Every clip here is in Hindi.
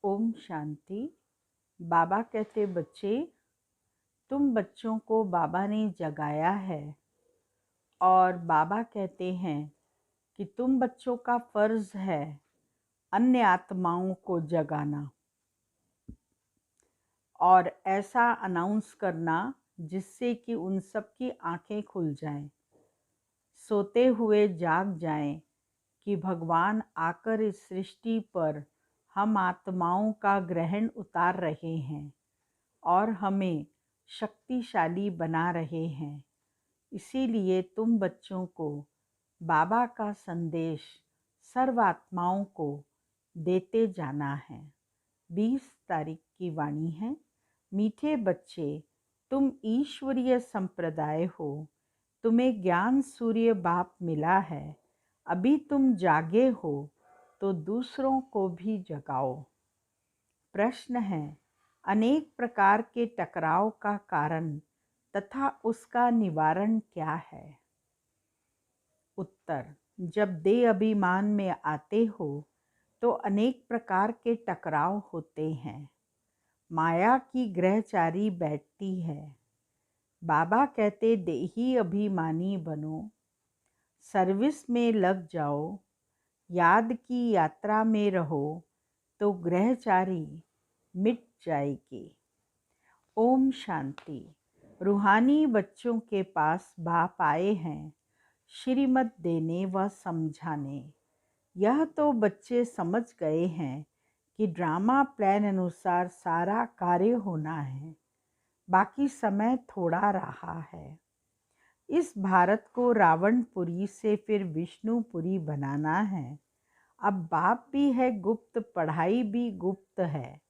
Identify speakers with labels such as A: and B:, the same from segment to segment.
A: ओम शांति। बाबा कहते, बच्चे, तुम बच्चों को बाबा ने जगाया है और बाबा कहते हैं कि तुम बच्चों का फर्ज है अन्य आत्माओं को जगाना और ऐसा अनाउंस करना जिससे कि उन सब की आंखें खुल जाएं, सोते हुए जाग जाएं कि भगवान आकर इस सृष्टि पर हम आत्माओं का ग्रहण उतार रहे हैं और हमें शक्तिशाली बना रहे हैं। इसीलिए तुम बच्चों को बाबा का संदेश सर्वात्माओं को देते जाना है। 20 तारीख की वाणी है। मीठे बच्चे, तुम ईश्वरीय संप्रदाय हो। तुम्हें ज्ञान सूर्य बाप मिला है। अभी तुम जागे हो तो दूसरों को भी जगाओ। प्रश्न है, अनेक प्रकार के टकराव का कारण तथा उसका निवारण क्या है? उत्तर, जब देह अभिमान में आते हो तो अनेक प्रकार के टकराव होते हैं। माया की ग्रहचारी बैठती है। बाबा कहते, देही अभिमानी बनो, सर्विस में लग जाओ, याद की यात्रा में रहो तो ग्रहचारी मिट जाएगी। ओम शांति। रूहानी बच्चों के पास बाप आए हैं श्रीमत देने व समझाने। यह तो बच्चे समझ गए हैं कि ड्रामा प्लान अनुसार सारा कार्य होना है, बाकी समय थोड़ा रहा है। इस भारत को रावणपुरी से फिर विष्णुपुरी बनाना है। अब बाप भी है गुप्त, पढ़ाई भी गुप्त है।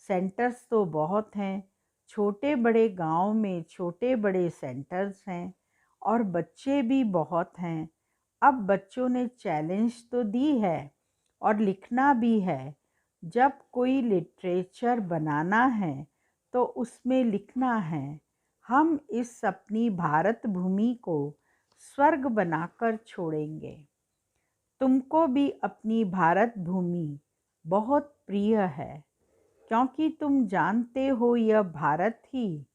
A: सेंटर्स तो बहुत हैं, छोटे बड़े गांव में छोटे बड़े सेंटर्स हैं और बच्चे भी बहुत हैं। अब बच्चों ने चैलेंज तो दी है और लिखना भी है। जब कोई लिटरेचर बनाना है तो उसमें लिखना है, हम इस अपनी भारत भूमि को स्वर्ग बनाकर छोड़ेंगे। तुमको भी अपनी भारत भूमि बहुत प्रिय है, क्योंकि तुम जानते हो यह भारत ही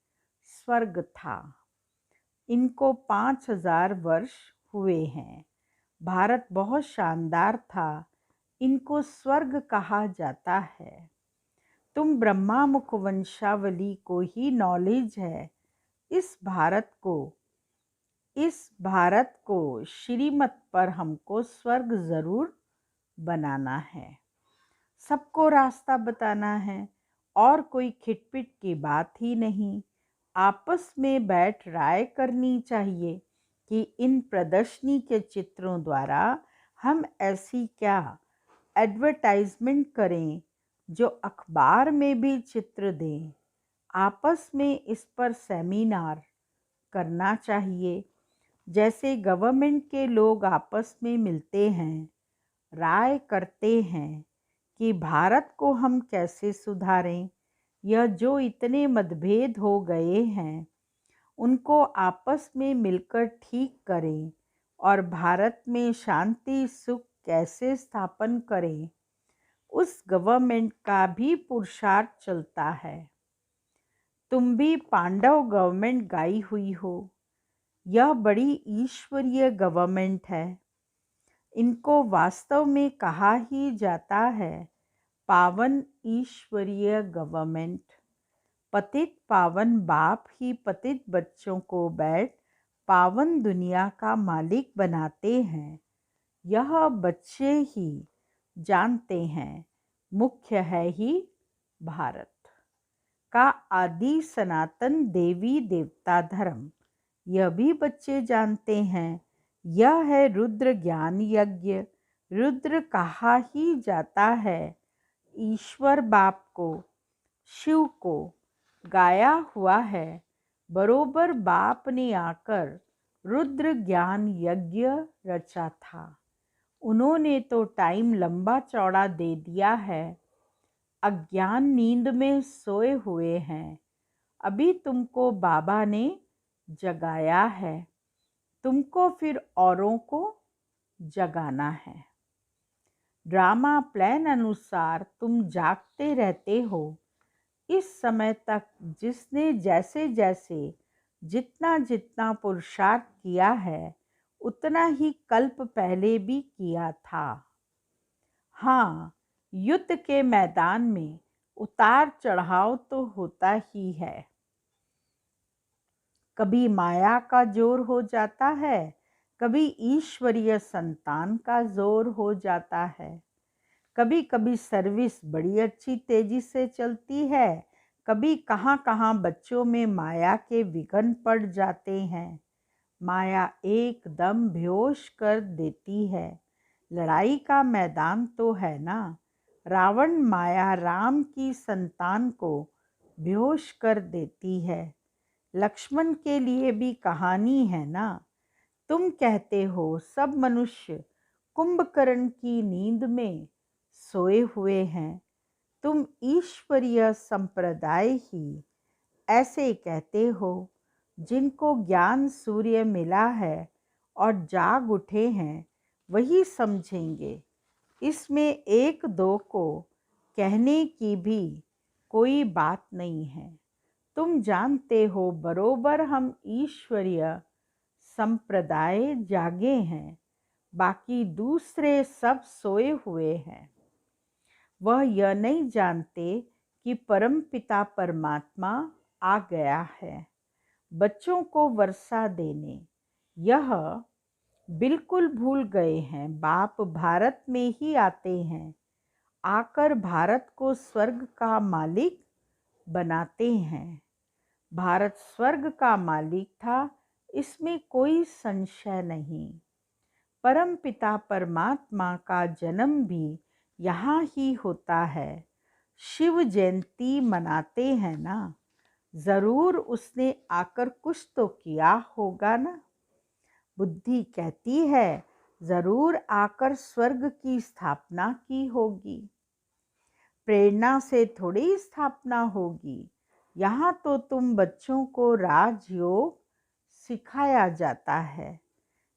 A: स्वर्ग था। इनको 5000 वर्ष हुए हैं। भारत बहुत शानदार था, इनको स्वर्ग कहा जाता है। तुम ब्रह्मा मुख वंशावली को ही नॉलेज है। इस भारत को श्रीमत पर हमको स्वर्ग जरूर बनाना है। सबको रास्ता बताना है और कोई खिटपिट की बात ही नहीं। आपस में बैठ राय करनी चाहिए कि इन प्रदर्शनी के चित्रों द्वारा हम ऐसी क्या एडवर्टाइजमेंट करें जो अखबार में भी चित्र दें। आपस में इस पर सेमिनार करना चाहिए। जैसे गवर्नमेंट के लोग आपस में मिलते हैं, राय करते हैं कि भारत को हम कैसे सुधारें। यह जो इतने मतभेद हो गए हैं उनको आपस में मिलकर ठीक करें और भारत में शांति सुख कैसे स्थापन करें, उस गवर्नमेंट का भी पुरुषार्थ चलता है। तुम भी पांडव गवर्नमेंट गाई हुई हो। यह बड़ी ईश्वरीय गवर्नमेंट है। इनको वास्तव में कहा ही जाता है पावन ईश्वरीय गवर्नमेंट। पतित पावन बाप ही पतित बच्चों को बैठ पावन दुनिया का मालिक बनाते हैं। यह बच्चे ही जानते हैं। मुख्य है ही भारत का आदि सनातन देवी देवता धर्म। यह भी बच्चे जानते हैं। यह है रुद्र ज्ञान यज्ञ। रुद्र कहा ही जाता है ईश्वर बाप को, शिव को गाया हुआ है। बरोबर बाप ने आकर रुद्र ज्ञान यज्ञ रचा था। उन्होंने तो टाइम लंबा चौड़ा दे दिया है। अज्ञान नींद में सोए हुए हैं। अभी तुमको बाबा ने जगाया है, तुमको फिर औरों को जगाना है। ड्रामा प्लान अनुसार तुम जागते रहते हो। इस समय तक जिसने जैसे जैसे जितना जितना पुरुषार्थ किया है उतना ही कल्प पहले भी किया था। हाँ, युद्ध के मैदान में उतार चढ़ाव तो होता ही है। कभी माया का जोर हो जाता है, कभी ईश्वरीय संतान का जोर हो जाता है। कभी कभी सर्विस बड़ी अच्छी तेजी से चलती है, कभी कहाँ कहाँ बच्चों में माया के विघ्न पड़ जाते हैं। माया एकदम बेहोश कर देती है। लड़ाई का मैदान तो है ना। रावण माया राम की संतान को बेहोश कर देती है। लक्ष्मण के लिए भी कहानी है ना। तुम कहते हो सब मनुष्य कुंभकर्ण की नींद में सोए हुए हैं। तुम ईश्वरीय संप्रदाय ही ऐसे कहते हो जिनको ज्ञान सूर्य मिला है और जाग उठे हैं वही समझेंगे। इसमें एक दो को कहने की भी कोई बात नहीं है। तुम जानते हो बरोबर हम ईश्वरीय संप्रदाय जागे हैं, बाकी दूसरे सब सोए हुए हैं। वह यह नहीं जानते कि परमपिता परमात्मा आ गया है बच्चों को वर्षा देने। यह बिल्कुल भूल गए हैं बाप भारत में ही आते हैं, आकर भारत को स्वर्ग का मालिक बनाते हैं। भारत स्वर्ग का मालिक था, इसमें कोई संशय नहीं। परमपिता परमात्मा का जन्म भी यहाँ ही होता है। शिव जयंती मनाते हैं ना, जरूर उसने आकर कुछ तो किया होगा ना। बुद्धि कहती है जरूर आकर स्वर्ग की स्थापना की होगी। प्रेरणा से थोड़ी स्थापना होगी। यहाँ तो तुम बच्चों को राजयोग सिखाया जाता है,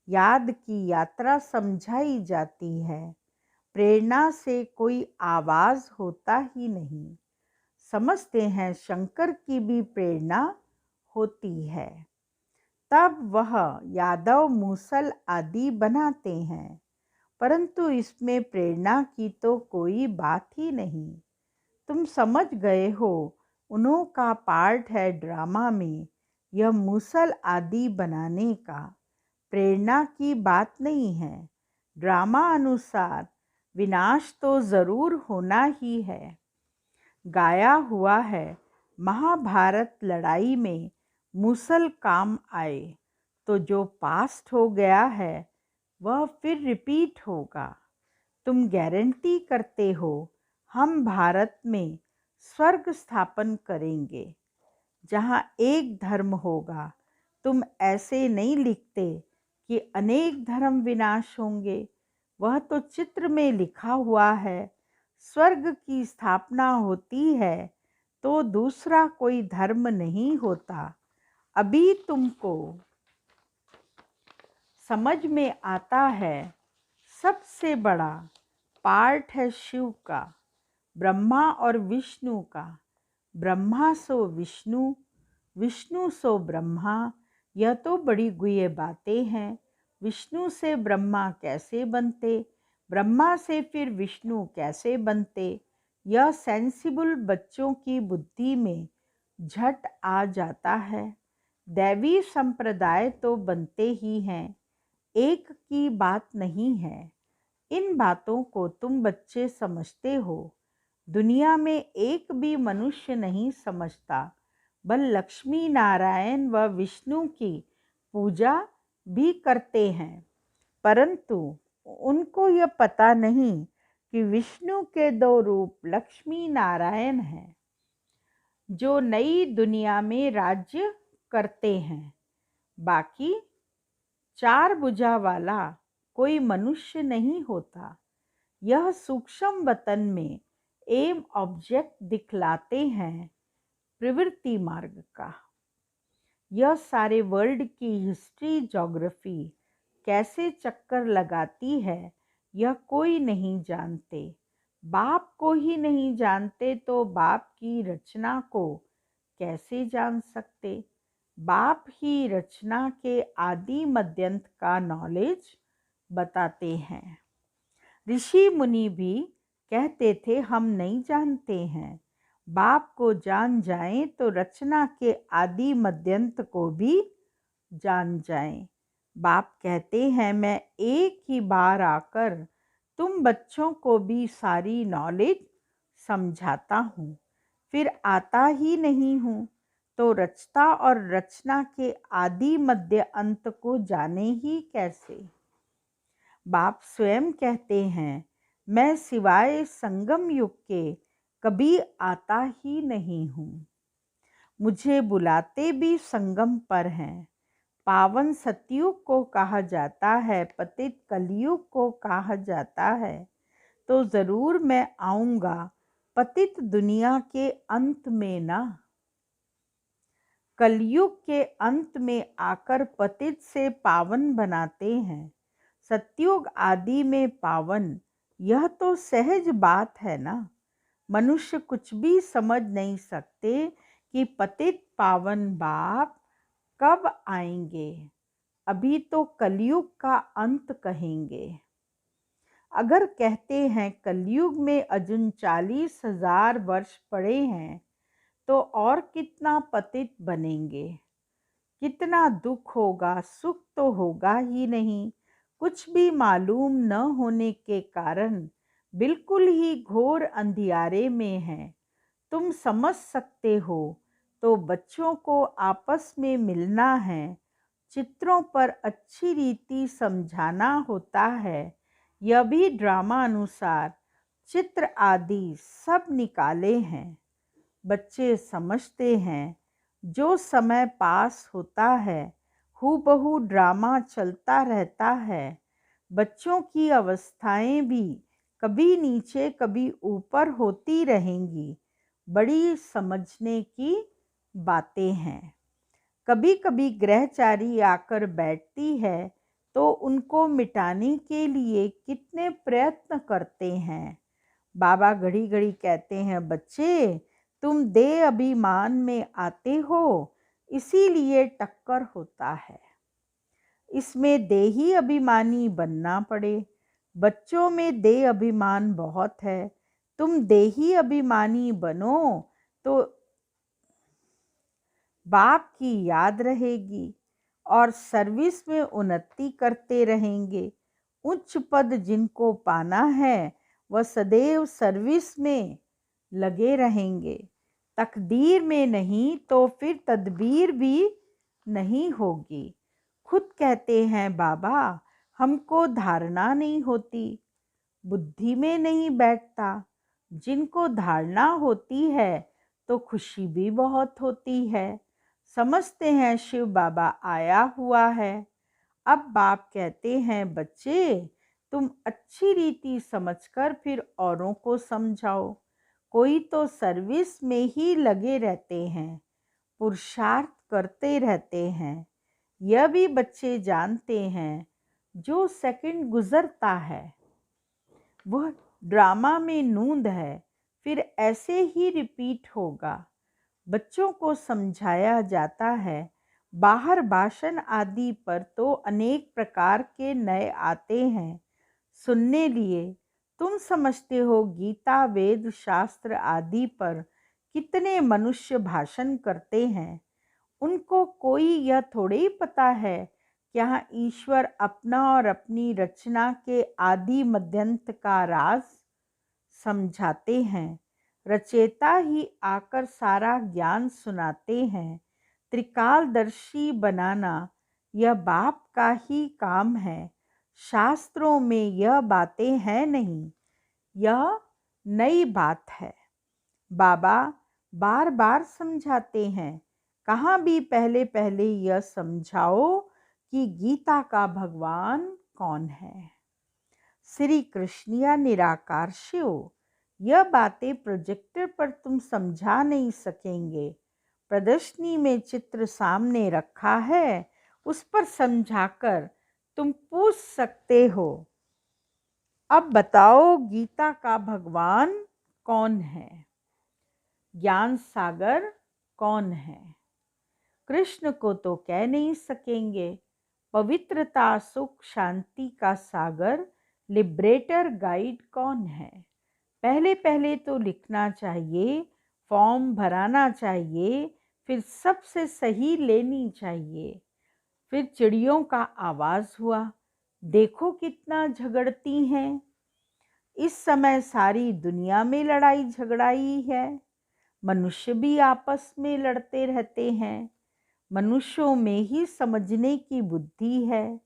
A: याद की यात्रा समझाई जाती है। प्रेरणा से कोई आवाज होता ही नहीं। समझते हैं शंकर की भी प्रेरणा होती है, तब वह यादव मूसल आदि बनाते हैं, परंतु इसमें प्रेरणा की तो कोई बात ही नहीं। तुम समझ गए हो, उन्हों का पार्ट है ड्रामा में यह मूसल आदि बनाने का। प्रेरणा की बात नहीं है। ड्रामा अनुसार विनाश तो जरूर होना ही है। गाया हुआ है महाभारत लड़ाई में मूसल काम आए, तो जो पास्ट हो गया है वह फिर रिपीट होगा। तुम गारंटी करते हो हम भारत में स्वर्ग स्थापन करेंगे जहाँ एक धर्म होगा। तुम ऐसे नहीं लिखते कि अनेक धर्म विनाश होंगे, वह तो चित्र में लिखा हुआ है। स्वर्ग की स्थापना होती है तो दूसरा कोई धर्म नहीं होता। अभी तुमको समझ में आता है सबसे बड़ा पार्ट है शिव का, ब्रह्मा और विष्णु का। ब्रह्मा सो विष्णु, विष्णु सो ब्रह्मा। यह तो बड़ी गुह्य बातें हैं। विष्णु से ब्रह्मा कैसे बनते, ब्रह्मा से फिर विष्णु कैसे बनते, यह सेंसिबल बच्चों की बुद्धि में झट आ जाता है। दैवी संप्रदाय तो बनते ही हैं, एक की बात नहीं है। इन बातों को तुम बच्चे समझते हो, दुनिया में एक भी मनुष्य नहीं समझता। बल लक्ष्मी नारायण व विष्णु की पूजा भी करते हैं, परंतु उनको यह पता नहीं कि विष्णु के दो रूप लक्ष्मी नारायण हैं, जो नई दुनिया में राज्य करते हैं। बाकी चार भुजा वाला कोई मनुष्य नहीं होता। यह सूक्ष्म वतन में एम ऑब्जेक्ट दिखलाते हैं प्रवृत्ति मार्ग का। यह सारे वर्ल्ड की हिस्ट्री ज्योग्राफी कैसे चक्कर लगाती है यह कोई नहीं जानते। बाप को ही नहीं जानते तो बाप की रचना को कैसे जान सकते। बाप ही रचना के आदि मध्यंत का नॉलेज बताते हैं। ऋषि मुनि भी कहते थे हम नहीं जानते हैं। बाप को जान जाएं तो रचना के आदि मध्यंत को भी जान जाएं। बाप कहते हैं मैं एक ही बार आकर तुम बच्चों को भी सारी नॉलेज समझाता हूँ, फिर आता ही नहीं हूँ तो रचता और रचना के आदि मध्य अंत को जाने ही कैसे। बाप स्वयं कहते हैं मैं सिवाय संगम युग के कभी आता ही नहीं हूँ। मुझे बुलाते भी संगम पर हैं। पावन सतयुग को कहा जाता है, पतित कलयुग को कहा जाता है, तो ज़रूर मैं आऊँगा पतित दुनिया के अंत में ना। कलयुग के अंत में आकर पतित से पावन बनाते हैं, सतयुग आदि में पावन, यह तो सहज बात है ना। मनुष्य कुछ भी समझ नहीं सकते कि पतित पावन बाप कब आएंगे। अभी तो कलयुग का अंत कहेंगे। अगर कहते हैं कलयुग में अजुन 40,000 वर्ष पड़े हैं तो और कितना पतित बनेंगे। कितना दुख होगा, सुख तो होगा ही नहीं। कुछ भी मालूम न होने के कारण बिल्कुल ही घोर अंधियारे में हैं। तुम समझ सकते हो तो बच्चों को आपस में मिलना है, चित्रों पर अच्छी रीति समझाना होता है। यह भी ड्रामा अनुसार चित्र आदि सब निकाले हैं। बच्चे समझते हैं। जो समय पास होता है हूबहू ड्रामा चलता रहता है। बच्चों की अवस्थाएं भी कभी नीचे कभी ऊपर होती रहेंगी। बड़ी समझने की बातें हैं। कभी कभी ग्रहचारी आकर बैठती है तो उनको मिटाने के लिए कितने प्रयत्न करते हैं। बाबा घड़ी घड़ी कहते हैं बच्चे तुम देह अभिमान में आते हो, इसीलिए टक्कर होता है। इसमें देही अभिमानी बनना पड़े। बच्चों में देह अभिमान बहुत है। तुम देही अभिमानी बनो तो बाप की याद रहेगी और सर्विस में उन्नति करते रहेंगे। उच्च पद जिनको पाना है वह सदैव सर्विस में लगे रहेंगे। तकदीर में नहीं तो फिर तदबीर भी नहीं होगी। खुद कहते हैं बाबा हमको धारणा नहीं होती, बुद्धि में नहीं बैठता। जिनको धारणा होती है तो खुशी भी बहुत होती है। समझते हैं शिव बाबा आया हुआ है। अब बाप कहते हैं बच्चे तुम अच्छी रीति समझकर फिर औरों को समझाओ। कोई तो सर्विस में ही लगे रहते हैं, पुरुषार्थ करते रहते हैं। यह भी बच्चे जानते हैं जो सेकंड गुजरता है वह ड्रामा में नूंद है, फिर ऐसे ही रिपीट होगा। बच्चों को समझाया जाता है। बाहर भाषण आदि पर तो अनेक प्रकार के नए आते हैं सुनने लिए। तुम समझते हो गीता वेद शास्त्र आदि पर कितने मनुष्य भाषण करते हैं। उनको कोई यह थोड़े ही पता है यहाँ ईश्वर अपना और अपनी रचना के आदि मध्यंत का राज समझाते हैं। रचेता ही आकर सारा ज्ञान सुनाते हैं। त्रिकालदर्शी बनाना यह बाप का ही काम है। शास्त्रों में यह बातें हैं नहीं, यह नई बात है। बाबा बार बार समझाते हैं। कहाँ भी पहले पहले यह समझाओ कि गीता का भगवान कौन है। श्री कृष्ण या निराकार शिव। यह बातें प्रोजेक्टर पर तुम समझा नहीं सकेंगे। प्रदर्शनी में चित्र सामने रखा है, उस पर समझाकर तुम पूछ सकते हो। अब बताओ गीता का भगवान कौन है? ज्ञान सागर कौन है? कृष्ण को तो कह नहीं सकेंगे। पवित्रता, सुख, शांति का सागर, लिबरेटर गाइड कौन है? पहले पहले तो लिखना चाहिए, फॉर्म भराना चाहिए, फिर सबसे सही लेनी चाहिए। फिर चिड़ियों का आवाज हुआ, देखो कितना झगड़ती हैं। इस समय सारी दुनिया में लड़ाई झगड़ाई है। मनुष्य भी आपस में लड़ते रहते हैं। मनुष्यों में ही समझने की बुद्धि है।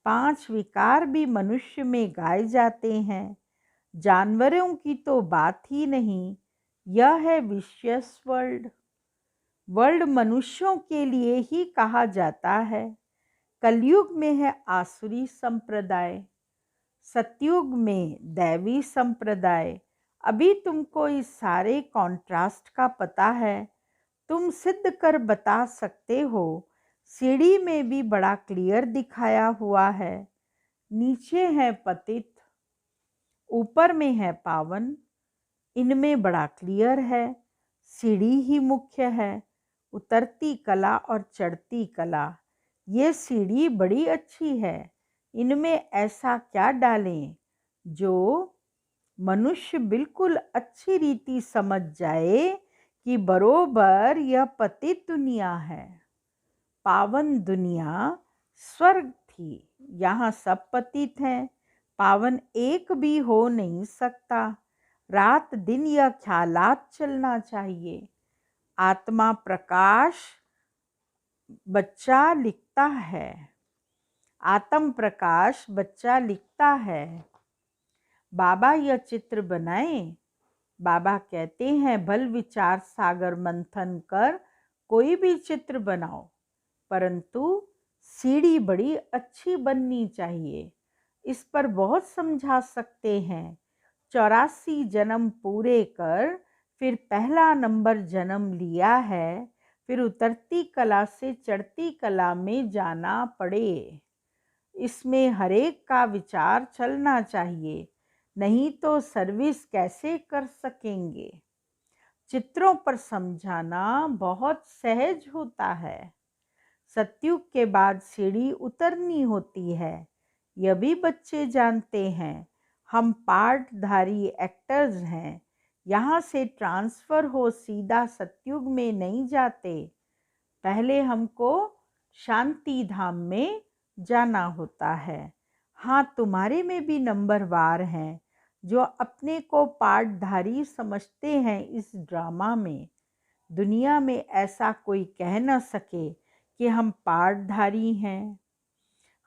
A: 5 विकार भी मनुष्य में गाए जाते हैं। जानवरों की तो बात ही नहीं। यह है विशियस वर्ल्ड। वर्ल्ड मनुष्यों के लिए ही कहा जाता है। कलयुग में है आसुरी संप्रदाय, सतयुग में दैवी संप्रदाय। अभी तुमको इस सारे कॉन्ट्रास्ट का पता है। तुम सिद्ध कर बता सकते हो। सीढ़ी में भी बड़ा क्लियर दिखाया हुआ है। नीचे है पतित, ऊपर में है पावन। इनमें बड़ा क्लियर है। सीढ़ी ही मुख्य है, उतरती कला और चढ़ती कला। ये सीढ़ी बड़ी अच्छी है। इनमें ऐसा क्या डालें जो मनुष्य बिल्कुल अच्छी रीति समझ जाए कि बरोबर यह पतित दुनिया है। पावन दुनिया स्वर्ग थी, यहाँ सब पतित हैं। पावन एक भी हो नहीं सकता। रात दिन यह ख्यालात चलना चाहिए। आत्मा प्रकाश बच्चा लिखता है। आत्म प्रकाश बच्चा लिखता है। बाबा यह चित्र बनाए। बाबा कहते हैं भल विचार सागर मंथन कर कोई भी चित्र बनाओ, परंतु सीढ़ी बड़ी अच्छी बननी चाहिए। इस पर बहुत समझा सकते हैं। 84 जन्म पूरे कर फिर पहला नंबर जन्म लिया है, फिर उतरती कला से चढ़ती कला में जाना पड़े। इसमें हरेक का विचार चलना चाहिए, नहीं तो सर्विस कैसे कर सकेंगे। चित्रों पर समझाना बहुत सहज होता है। सतयुग के बाद सीढ़ी उतरनी होती है, यह भी बच्चे जानते हैं। हम पार्टधारी एक्टर्स हैं। यहाँ से ट्रांसफ़र हो सीधा सतयुग में नहीं जाते। पहले हमको शांति धाम में जाना होता है। हाँ, तुम्हारे में भी नंबरवार हैं जो अपने को पार्टधारी समझते हैं इस ड्रामा में। दुनिया में ऐसा कोई कह न सके कि हम पार्टधारी हैं।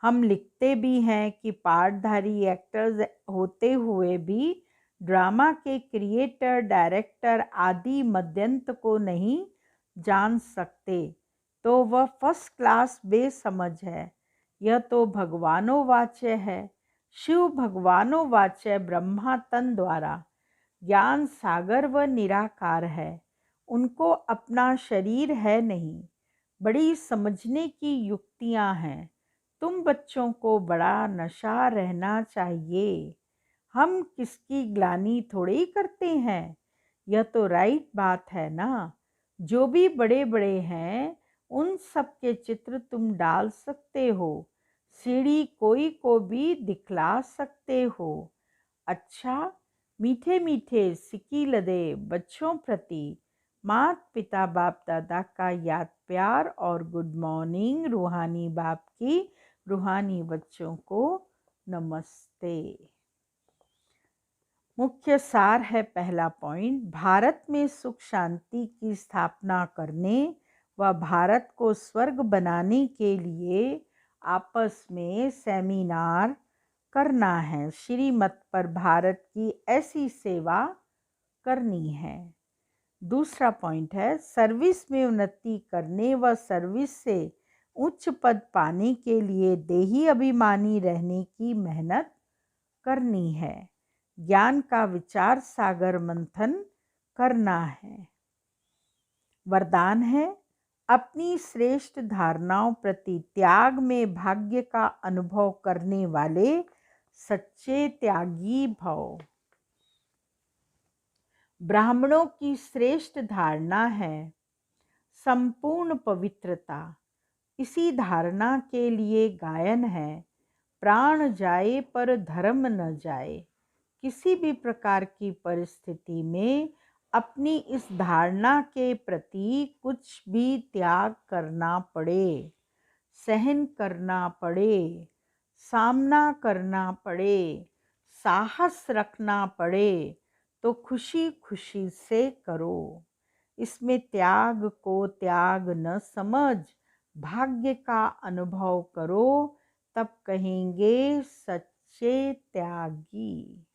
A: हम लिखते भी हैं कि पार्टधारी एक्टर्स होते हुए भी ड्रामा के क्रिएटर, डायरेक्टर आदि मध्यंत को नहीं जान सकते, तो वह फर्स्ट क्लास बेसमझ है। यह तो भगवानोवाच्य है। शिव भगवानोवाच्य ब्रह्मा तन द्वारा। ज्ञान सागर व निराकार है। उनको अपना शरीर है नहीं। बड़ी समझने की युक्तियां हैं। तुम बच्चों को बड़ा नशा रहना चाहिए। हम किसकी ग्लानि थोड़ी करते हैं। यह तो राइट बात है ना। जो भी बड़े बड़े हैं उन सब के चित्र तुम डाल सकते हो। सीढ़ी कोई को भी दिखला सकते हो। अच्छा, मीठे मीठे सिक्की लदे बच्चों प्रति माता पिता बाप दादा का याद प्यार और गुड मॉर्निंग। रूहानी बाप की रूहानी बच्चों को नमस्ते। मुख्य सार है पहला पॉइंट, भारत में सुख शांति की स्थापना करने व भारत को स्वर्ग बनाने के लिए आपस में सेमिनार करना है। श्रीमत पर भारत की ऐसी सेवा करनी है। दूसरा पॉइंट है, सर्विस में उन्नति करने व सर्विस से उच्च पद पाने के लिए देही अभिमानी रहने की मेहनत करनी है। ज्ञान का विचार सागर मंथन करना है। वरदान है, अपनी श्रेष्ठ धारणाओं प्रति त्याग में भाग्य का अनुभव करने वाले सच्चे त्यागी भव। ब्राह्मणों की श्रेष्ठ धारणा है संपूर्ण पवित्रता। इसी धारणा के लिए गायन है, प्राण जाए पर धर्म न जाए। किसी भी प्रकार की परिस्थिति में अपनी इस धारणा के प्रति कुछ भी त्याग करना पड़े, सहन करना पड़े, सामना करना पड़े, साहस रखना पड़े, तो खुशी खुशी से करो। इसमें त्याग को त्याग न समझ भाग्य का अनुभव करो, तब कहेंगे सच्चे त्यागी।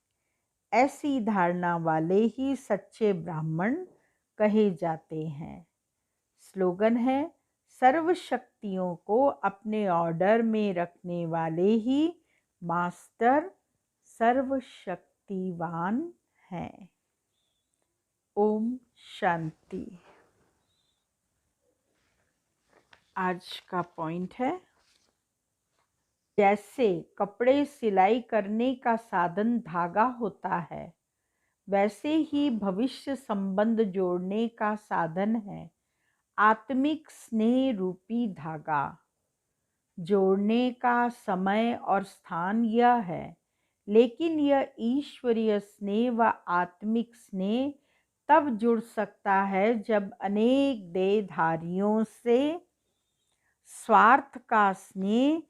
A: ऐसी धारणा वाले ही सच्चे ब्राह्मण कहे जाते हैं। स्लोगन है, सर्व शक्तियों को अपने ऑर्डर में रखने वाले ही मास्टर सर्वशक्तिवान हैं। ओम शांति। आज का पॉइंट है, जैसे कपड़े सिलाई करने का साधन धागा होता है, वैसे ही भविष्य संबंध जोड़ने का साधन है आत्मिक स्नेह रूपी धागा। जोड़ने का समय और स्थान यह है, लेकिन यह ईश्वरीय स्नेह व आत्मिक स्नेह तब जुड़ सकता है जब अनेक देहधारियों से स्वार्थ का स्नेह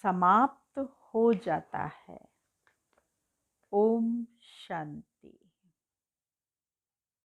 A: समाप्त हो जाता है। ओम शांति।